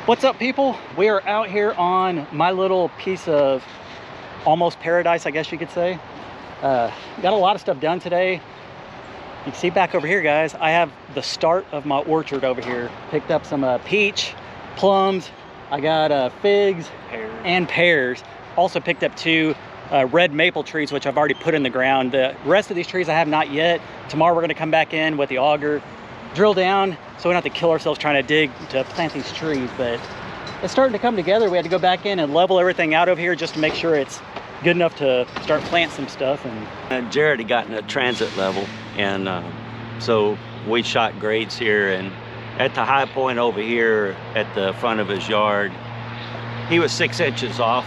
What's up, people? We are out here on my little piece of almost paradise, I guess you could say. Got a lot of stuff done today. You can see back over here, guys, I have the start of my orchard over here. Picked up some peach, plums, I got figs and pears. Also picked up 2 red maple trees, which I've already put in the ground. The rest of these trees I have not yet. Tomorrow we're gonna come back in with the auger, drill down, so we don't have to kill ourselves trying to dig to plant these trees. But it's starting to come together. We had to go back in and level everything out over here just to make sure it's good enough to start planting some stuff. And Jared had gotten a transit level, and so we shot grades here, and at the high point over here at the front of his yard, he was 6 inches off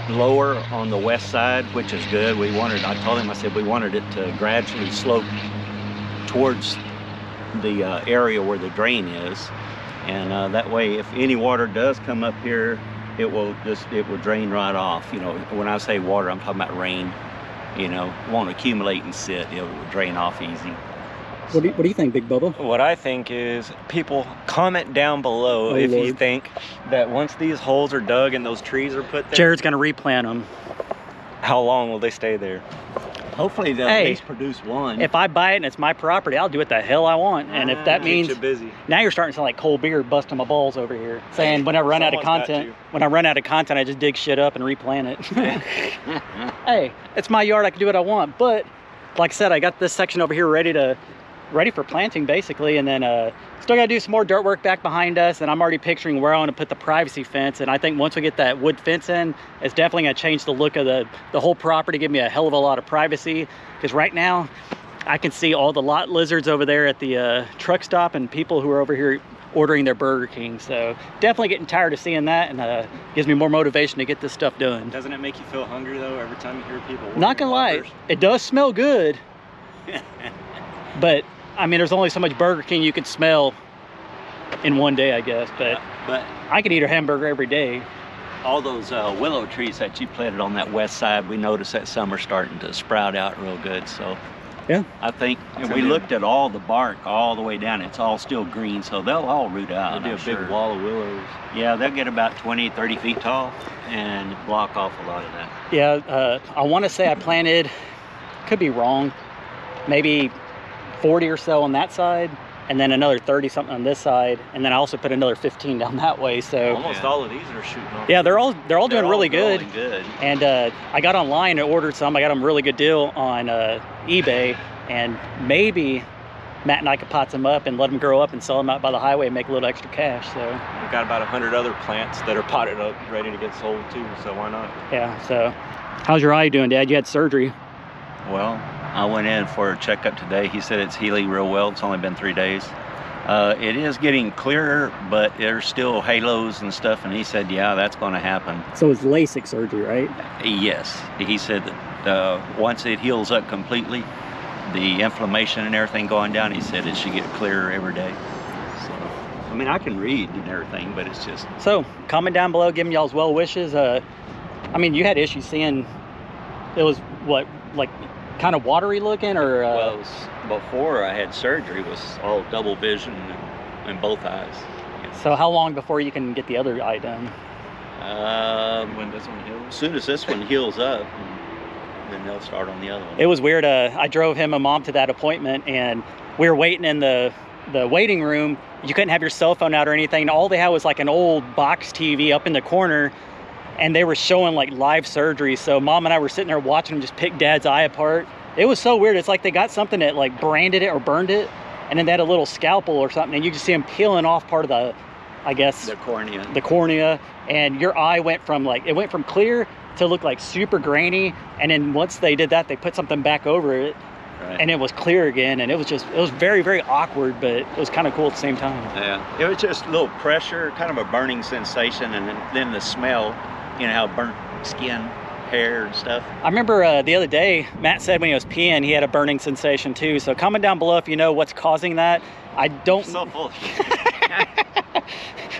lower on the west side, which is good. I told him, I said we wanted it to gradually slope towards the area where the drain is, and that way if any water does come up here, it will drain right off. You know, when I say water, I'm talking about rain. You know, it won't accumulate and sit, it will drain off easy. What do you think, Big Bubba? What I think is, people comment down below if you think that once these holes are dug and those trees are put there, Jared's gonna replant them. how long will they stay there? Hopefully they'll at least produce one. If I buy it and it's my property, I'll do what the hell I want. And if that means, you busy. Now you're starting to sound like Cold Beer busting my balls over here, saying when I run out of content, I just dig shit up and replant it. Hey, it's my yard, I can do what I want. But like I said, I got this section over here ready for planting basically, and then still gotta do some more dirt work back behind us, and I'm already picturing where I want to put the privacy fence. And I think once we get that wood fence in, it's definitely gonna change the look of the whole property, give me a hell of a lot of privacy, because right now I can see all the lot lizards over there at the truck stop and people who are over here ordering their Burger King. So definitely getting tired of seeing that, and gives me more motivation to get this stuff done. Doesn't it make you feel hungry though every time you hear people? Not gonna lie, it does smell good. But I mean, there's only so much Burger King you can smell in one day, I guess. But I could eat a hamburger every day. All those willow trees that you planted on that west side, we noticed that some are starting to sprout out real good. So yeah, I think we looked at all the bark all the way down. It's all still green, so they'll all root out. They'll do a big wall of willows. Yeah, they'll get about 20, 30 feet tall and block off a lot of that. Yeah, I want to say I planted, could be wrong, maybe 40 or so on that side, and then another 30 something on this side, and then I also put another 15 down that way. So almost all of these are shooting off. Yeah, they're all doing really good. Good. And I got online and ordered some. I got them a really good deal on eBay, and maybe Matt and I could pot them up and let them grow up and sell them out by the highway and make a little extra cash. So we've got about 100 other plants that are potted up ready to get sold too, so why not? Yeah. So how's your eye doing, Dad? You had surgery. Well, I went in for a checkup today. He said it's healing real well. It's only been 3 days. It is getting clearer, but there's still halos and stuff, and he said, yeah, that's going to happen. So it's LASIK surgery, right? Yes. He said that once it heals up completely, the inflammation and everything going down, he said it should get clearer every day. So, I mean, I can read and everything, but it's just... So, comment down below, giving y'all's well wishes. I mean, you had issues seeing, it was what, like, kind of watery looking, or well, it was, before I had surgery, it was all double vision in both eyes. So how long before you can get the other eye done? When this one heals? As soon as this one heals up, then they'll start on the other one. It was weird. I drove him and Mom to that appointment, and we were waiting in the waiting room. You couldn't have your cell phone out or anything. All they had was like an old box TV up in the corner, and they were showing like live surgery. So Mom and I were sitting there watching them just pick Dad's eye apart. It was so weird. It's like they got something that like branded it or burned it, and then they had a little scalpel or something, and you just see them peeling off part of the, I guess, the cornea. The cornea, and your eye went from clear to look like super grainy, and then once they did that, they put something back over it, right, and it was clear again, and it was very, very awkward, but it was kind of cool at the same time. Yeah, it was just a little pressure, kind of a burning sensation, and then the smell. You know how burnt skin, hair, and stuff. I remember the other day, Matt said when he was peeing, he had a burning sensation too. So comment down below if you know what's causing that. I don't. So full.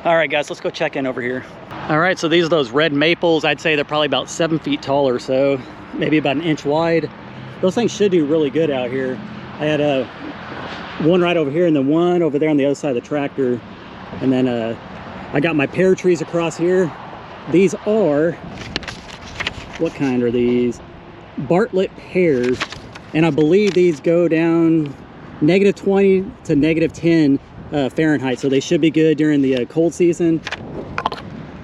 All right, guys, let's go check in over here. All right, so these are those red maples. I'd say they're probably about 7 feet tall or so, maybe about 1 inch wide. Those things should do really good out here. I had one right over here and then one over there on the other side of the tractor. And then I got my pear trees across here. These are, what kind are these? Bartlett pears. And I believe these go down -20 to -10 Fahrenheit. So they should be good during the cold season.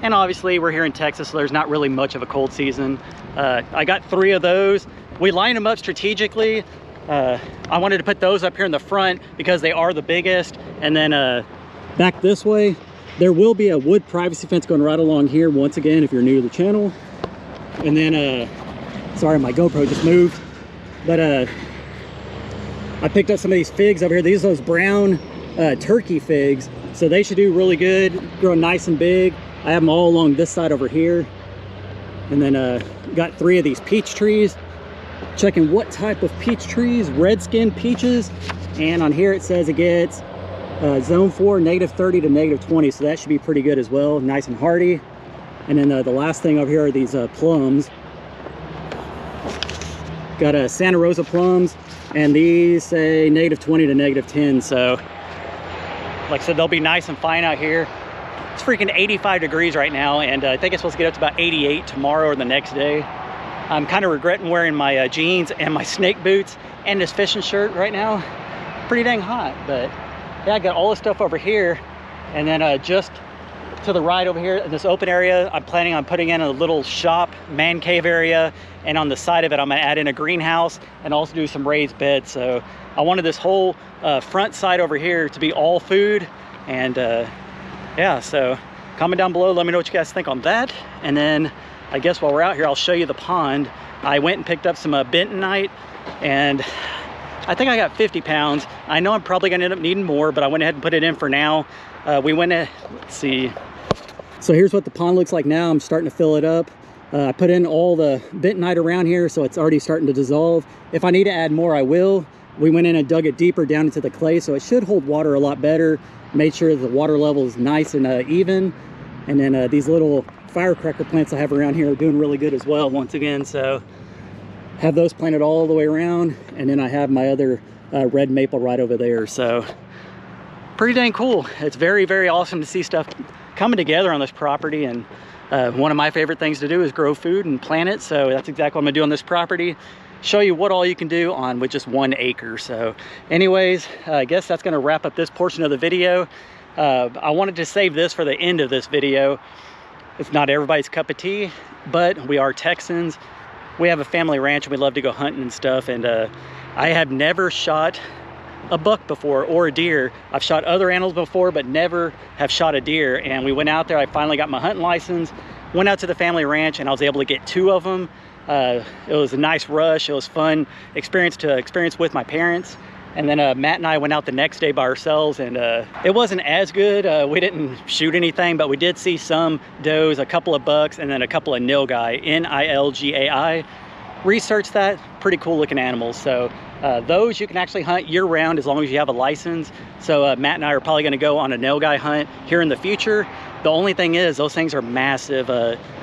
And obviously we're here in Texas, so there's not really much of a cold season. I got 3 of those. We lined them up strategically. I wanted to put those up here in the front because they are the biggest. And then back this way, there will be a wood privacy fence going right along here once again if you're new to the channel. And then, sorry, my GoPro just moved. But I picked up some of these figs over here. These are those brown turkey figs. So they should do really good, grow nice and big. I have them all along this side over here. And then got 3 of these peach trees. Checking what type of peach trees, red skin peaches. And on here it says it gets zone 4, -30 to -20. So that should be pretty good as well, nice and hardy. And then the last thing over here are these plums. Got Santa Rosa plums, and these say -20 to -10. So like I said, they'll be nice and fine out here. It's freaking 85 degrees right now, and I think it's supposed to get up to about 88 tomorrow or the next day. I'm kind of regretting wearing my jeans and my snake boots and this fishing shirt right now. Pretty dang hot, but yeah, I got all this stuff over here. And then just to the right over here in this open area, I'm planning on putting in a little shop, man cave area. And on the side of it, I'm gonna add in a greenhouse and also do some raised beds. So I wanted this whole front side over here to be all food. And yeah, so comment down below, let me know what you guys think on that. And then I guess while we're out here, I'll show you the pond. I went and picked up some bentonite, and I think I got 50 pounds. I know I'm probably gonna end up needing more, but I went ahead and put it in for now. We went in, let's see. So here's what the pond looks like now. I'm starting to fill it up. I put in all the bentonite around here, so it's already starting to dissolve. If I need to add more, I will. We went in and dug it deeper down into the clay, so it should hold water a lot better. Made sure the water level is nice and even. And then these little firecracker plants I have around here are doing really good as well, once again. So have those planted all the way around, and then I have my other red maple right over there. So pretty dang cool. It's very, very awesome to see stuff coming together on this property. And one of my favorite things to do is grow food and plant it. So that's exactly what I'm gonna do on this property. Show you what all you can do on with just 1 acre. So anyways, I guess that's gonna wrap up this portion of the video. I wanted to save this for the end of this video. It's not everybody's cup of tea, but we are Texans. We have a family ranch and we love to go hunting and stuff. And I have never shot a buck before or a deer. I've shot other animals before, but never have shot a deer. And we went out there, I finally got my hunting license, went out to the family ranch, and I was able to get 2 of them. It was a nice rush. It was fun experience to experience with my parents. And then Matt and I went out the next day by ourselves, and it wasn't as good. We didn't shoot anything, but we did see some does, a couple of bucks, and then a couple of nilgai, N-I-L-G-A-I. Research that, pretty cool looking animals. So those you can actually hunt year round as long as you have a license. So Matt and I are probably gonna go on a nilgai hunt here in the future. The only thing is those things are massive.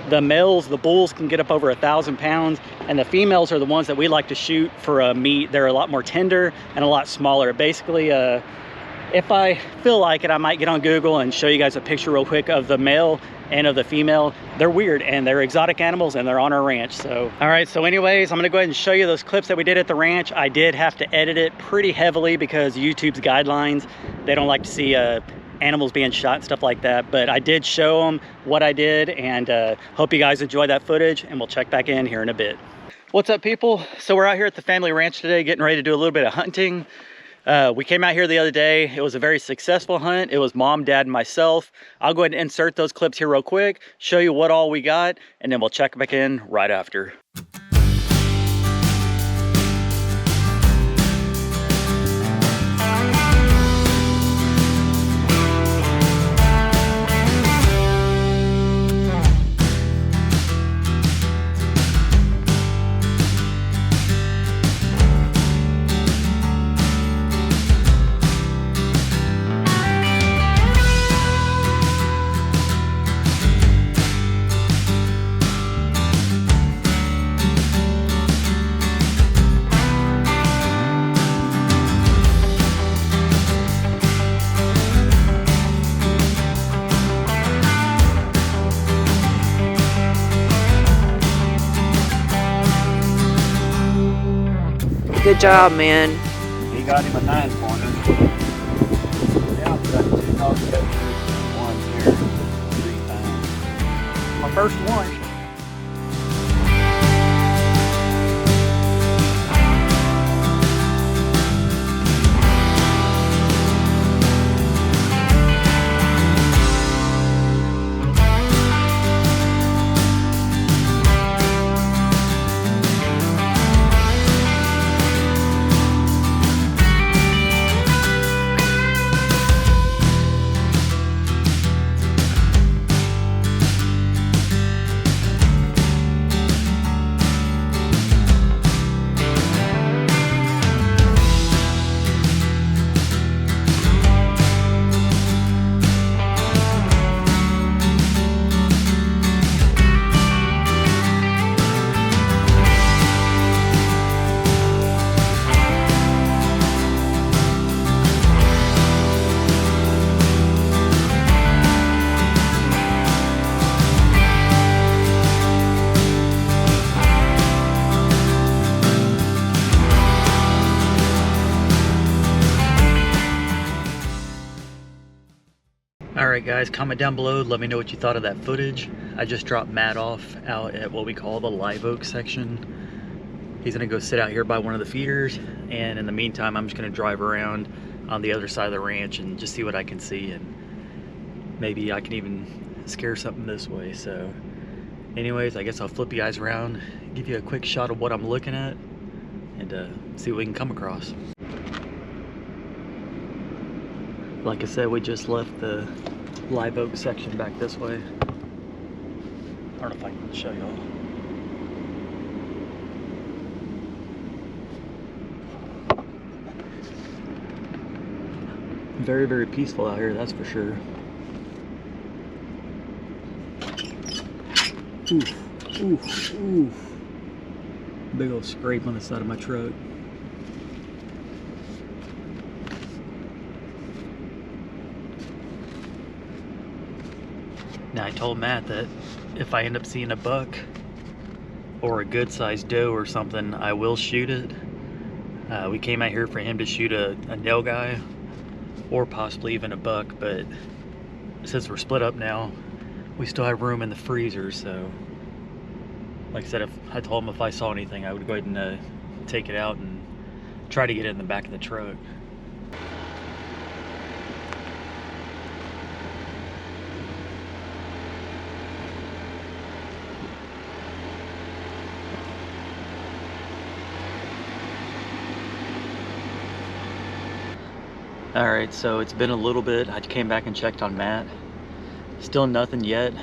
The males, the bulls, can get up over 1,000 pounds, and the females are the ones that we like to shoot for meat. They're a lot more tender and a lot smaller. Basically, if I feel like it, I might get on Google and show you guys a picture real quick of the male and of the female. They're weird and they're exotic animals, and they're on our ranch. So all right, so anyways, I'm gonna go ahead and show you those clips that we did at the ranch. I did have to edit it pretty heavily because YouTube's guidelines, they don't like to see animals being shot and stuff like that, but I did show them what I did, and hope you guys enjoy that footage, and we'll check back in here in a bit. What's up, people? So we're out here at the family ranch today, getting ready to do a little bit of hunting. We came out here the other day. It was a very successful hunt. It was mom, dad, and myself. I'll go ahead and insert those clips here real quick, show you what all we got, and then we'll check back in right after. Good job, man. He got him a 9-pointer. Yeah, I've got 2 dog catchers, 1 here, 3 times. My first one. Alright guys, comment down below, let me know what you thought of that footage. I just dropped Matt off out at what we call the live oak section. He's gonna go sit out here by one of the feeders, and in the meantime I'm just gonna drive around on the other side of the ranch and just see what I can see, and maybe I can even scare something this way. So anyways, I guess I'll flip you guys around, give you a quick shot of what I'm looking at, and see what we can come across. Like I said, we just left the live oak section back this way. I don't know if I can show y'all. Very, very peaceful out here, that's for sure. Oof, oof, oof. Big old scrape on the side of my truck. Now I told Matt that if I end up seeing a buck or a good sized doe or something, I will shoot it. We came out here for him to shoot a nilgai or possibly even a buck, but since we're split up now, we still have room in the freezer. So like I said, if I told him if I saw anything, I would go ahead and take it out and try to get it in the back of the truck. Alright, so it's been a little bit. I came back and checked on Matt. Still nothing yet.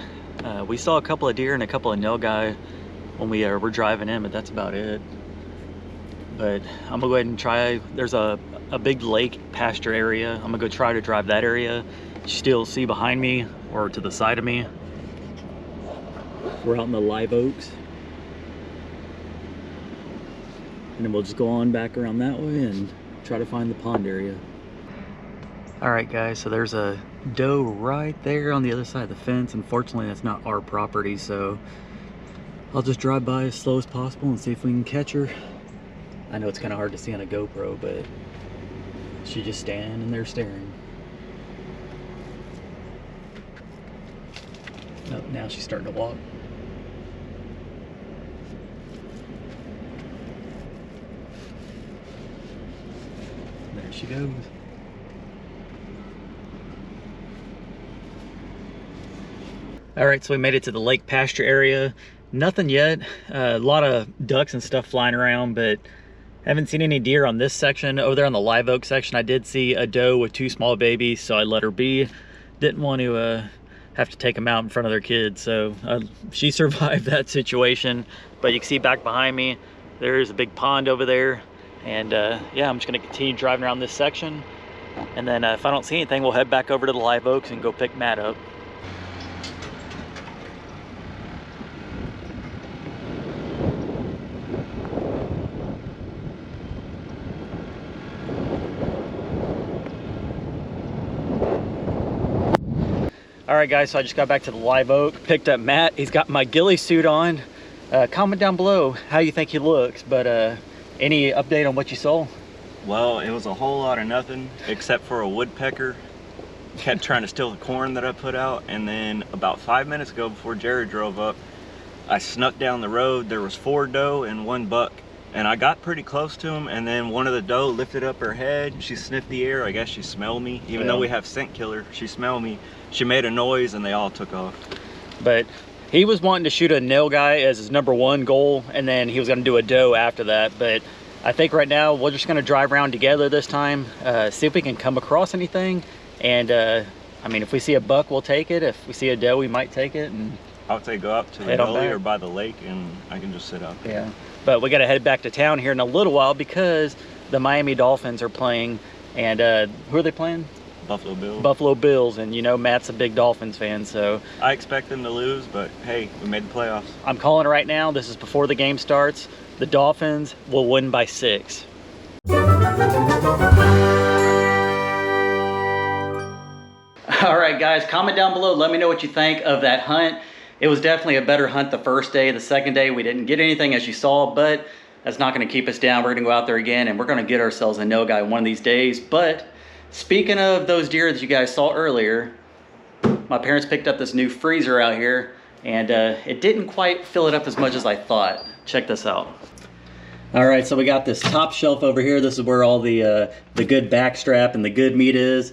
We saw a couple of deer and a couple of nilgai when we were driving in, but that's about it. But I'm gonna go ahead and try. There's a big lake pasture area. I'm gonna go try to drive that area. You still see behind me or to the side of me. We're out in the live oaks. And then we'll just go on back around that way and try to find the pond area. Alright guys, so there's a doe right there on the other side of the fence. Unfortunately, that's not our property, so I'll just drive by as slow as possible and see if we can catch her. I know it's kind of hard to see on a GoPro, but she's just standing there staring. Oh, now she's starting to walk. There she goes. All right, so we made it to the lake pasture area. Nothing yet. A lot of ducks and stuff flying around, but haven't seen any deer on this section. Over there on the live oak section, I did see a doe with 2 small babies, so I let her be. Didn't want to have to take them out in front of their kids, so she survived that situation. But you can see back behind me, there's a big pond over there. And yeah, I'm just gonna continue driving around this section. And then if I don't see anything, we'll head back over to the live oaks and go pick Matt up. All right guys, so I just got back to the live oak, picked up Matt. He's got my ghillie suit on. Comment down below how you think he looks, but Any update on what you saw? Well, it was a whole lot of nothing except for a woodpecker kept trying to steal the corn that I put out. And then about 5 minutes ago, before Jared drove up, I snuck down the road. There was 4 doe and 1 buck, and I got pretty close to him, and then one of the doe lifted up her head. She sniffed the air. I guess she smelled me. Even though we have scent killer, she smelled me. She made a noise and they all took off. But he was wanting to shoot a nilgai as his #1 goal, and then he was going to do a doe after that. But I think right now we're just going to drive around together this time, see if we can come across anything. And I mean, if we see a buck, we'll take it. If we see a doe, we might take it. And I would say go up to the gully or by the lake, and I can just sit out there. Yeah, but we got to head back to town here in a little while because the Miami Dolphins are playing. And who are they playing? Buffalo Bills. Buffalo Bills, and you know Matt's a big Dolphins fan, so I expect them to lose, but hey, we made the playoffs. I'm calling it right now. This is before the game starts. The Dolphins will win by 6. All right, guys, comment down below. Let me know what you think of that hunt. It was definitely a better hunt the first day. The second day, we didn't get anything, as you saw, but that's not going to keep us down. We're going to go out there again, and we're going to get ourselves a nilgai one of these days. But speaking of those deer that you guys saw earlier, my parents picked up this new freezer out here, and it didn't quite fill it up as much as I thought. Check this out. All right, so we got this top shelf over here. This is where all the good backstrap and the good meat is.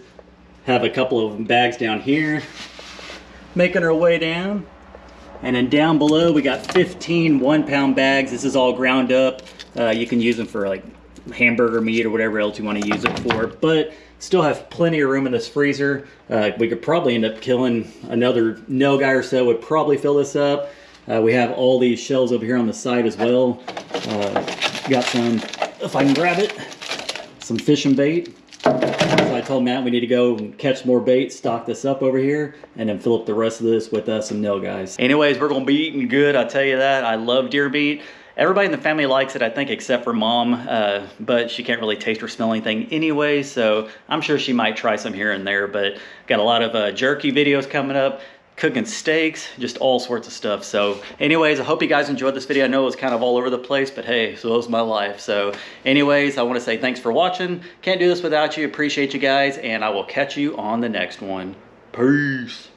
Have a couple of bags down here. Making our way down. And then down below, we got 15 1-pound bags. This is all ground up. You can use them for like hamburger meat or whatever else you want to use it for, but still have plenty of room in this freezer. We could probably end up killing another nilgai or so, would probably fill this up. We have all these shells over here on the side as well. Got some, if I can grab it, some fishing bait. So I told Matt we need to go and catch more bait, stock this up over here, and then fill up the rest of this with some nilgais. Anyways, we're gonna be eating good, I'll tell you that. I love deer meat. Everybody in the family likes it, I think, except for Mom, but she can't really taste or smell anything anyway, so I'm sure she might try some here and there. But got a lot of jerky videos coming up, cooking steaks, just all sorts of stuff. So anyways, I hope you guys enjoyed this video. I know it was kind of all over the place, but hey, so it was my life. So anyways, I want to say thanks for watching. Can't do this without you. Appreciate you guys, and I will catch you on the next one. Peace.